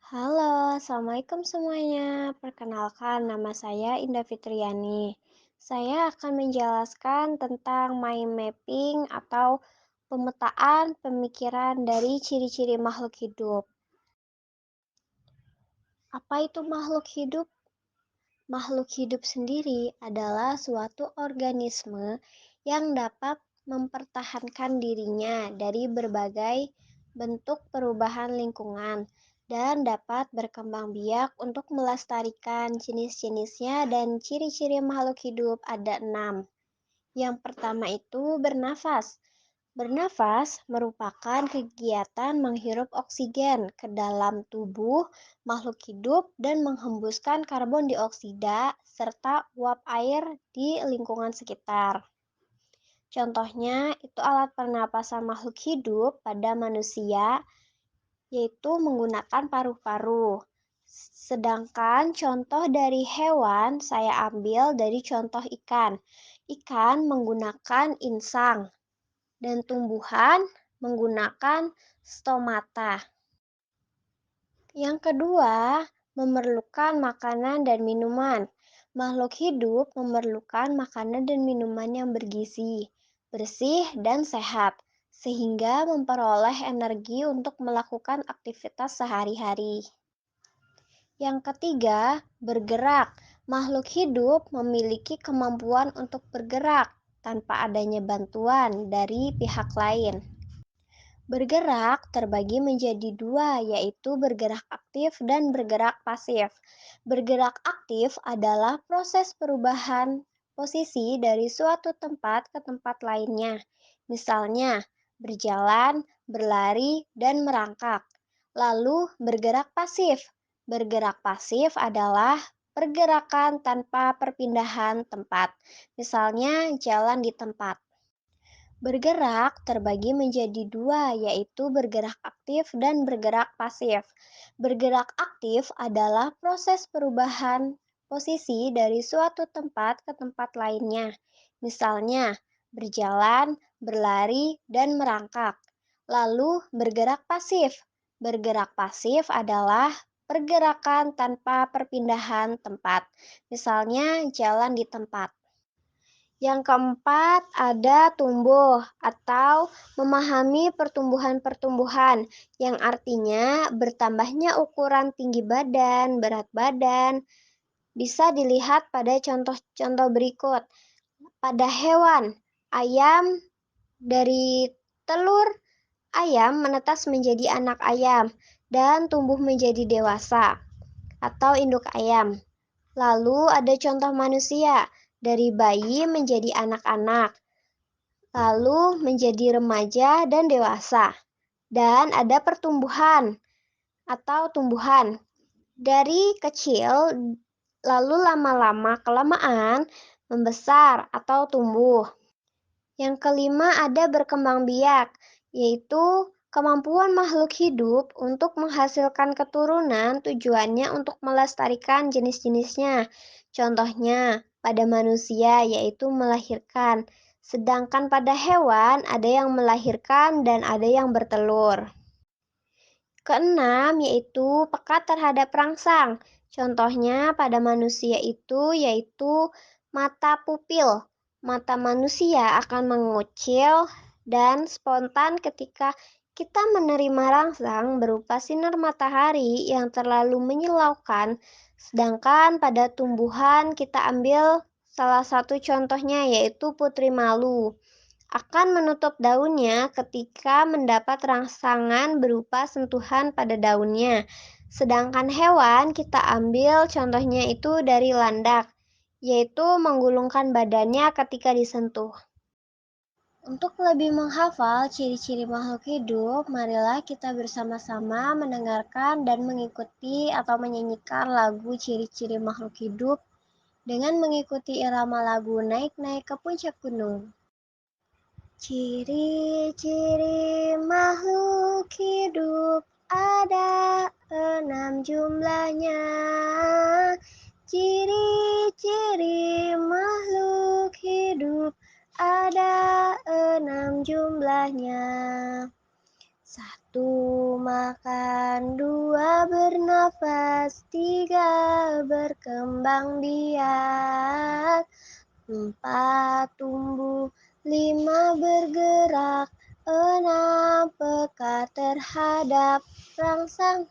Halo, Assalamualaikum semuanya. Perkenalkan, nama saya Indah Fitriani. Saya akan menjelaskan tentang mind mapping atau pemetaan pemikiran dari ciri-ciri makhluk hidup. Apa itu makhluk hidup? Makhluk hidup sendiri adalah suatu organisme yang dapat mempertahankan dirinya dari berbagai bentuk perubahan lingkungan dan dapat berkembang biak untuk melestarikan jenis-jenisnya dan ciri-ciri makhluk hidup ada 6. Yang pertama itu bernafas. Bernafas merupakan kegiatan menghirup oksigen ke dalam tubuh makhluk hidup dan menghembuskan karbon dioksida serta uap air di lingkungan sekitar. Contohnya itu alat pernapasan makhluk hidup pada manusia, yaitu menggunakan paru-paru. Sedangkan contoh dari hewan saya ambil dari contoh ikan. Ikan menggunakan insang dan tumbuhan menggunakan stomata. Yang kedua, memerlukan makanan dan minuman. Makhluk hidup memerlukan makanan dan minuman yang bergizi, bersih, dan sehat, sehingga memperoleh energi untuk melakukan aktivitas sehari-hari. Yang ketiga, bergerak. Makhluk hidup memiliki kemampuan untuk bergerak tanpa adanya bantuan dari pihak lain. Bergerak terbagi menjadi dua, yaitu bergerak aktif dan bergerak pasif. Bergerak aktif adalah proses perubahan posisi dari suatu tempat ke tempat lainnya. Misalnya, berjalan, berlari, dan merangkak. Lalu, bergerak pasif. Bergerak pasif adalah pergerakan tanpa perpindahan tempat. Misalnya, jalan di tempat. Bergerak terbagi menjadi dua, yaitu bergerak aktif dan bergerak pasif. Bergerak aktif adalah proses perubahan posisi dari suatu tempat ke tempat lainnya. Misalnya, berjalan, berlari, dan merangkak. Lalu, bergerak pasif. Bergerak pasif adalah pergerakan tanpa perpindahan tempat. Misalnya, jalan di tempat. Yang keempat, ada tumbuh atau memahami pertumbuhan-pertumbuhan, yang artinya bertambahnya ukuran tinggi badan, berat badan. Bisa dilihat pada contoh-contoh berikut. Pada hewan, ayam dari telur ayam menetas menjadi anak ayam dan tumbuh menjadi dewasa atau induk ayam. Lalu ada contoh manusia, dari bayi menjadi anak-anak, lalu menjadi remaja dan dewasa. Dan ada pertumbuhan atau tumbuhan. Dari kecil, lalu lama-lama kelamaan membesar atau tumbuh. Yang kelima ada berkembang biak, yaitu kemampuan makhluk hidup untuk menghasilkan keturunan tujuannya untuk melestarikan jenis-jenisnya. Contohnya, pada manusia yaitu melahirkan, sedangkan pada hewan ada yang melahirkan dan ada yang bertelur. Keenam yaitu peka terhadap rangsang. Contohnya pada manusia itu yaitu mata pupil. Mata manusia akan mengucil dan spontan ketika kita menerima rangsang berupa sinar matahari yang terlalu menyilaukan, sedangkan pada tumbuhan kita ambil salah satu contohnya yaitu putri malu akan menutup daunnya ketika mendapat rangsangan berupa sentuhan pada daunnya. Sedangkan hewan kita ambil contohnya itu dari landak, yaitu menggulungkan badannya ketika disentuh. Untuk lebih menghafal ciri-ciri makhluk hidup, marilah kita bersama-sama mendengarkan dan mengikuti atau menyanyikan lagu ciri-ciri makhluk hidup dengan mengikuti irama lagu naik-naik ke puncak gunung. Ciri-ciri makhluk hidup ada 6 jumlahnya. Ciri-ciri makhluk hidup ada 6 jumlahnya. 1. Makan. 2. Bernafas. bernafas, 3 berkembang biak, 4 tumbuh, 5 bergerak, 6 peka terhadap rangsang.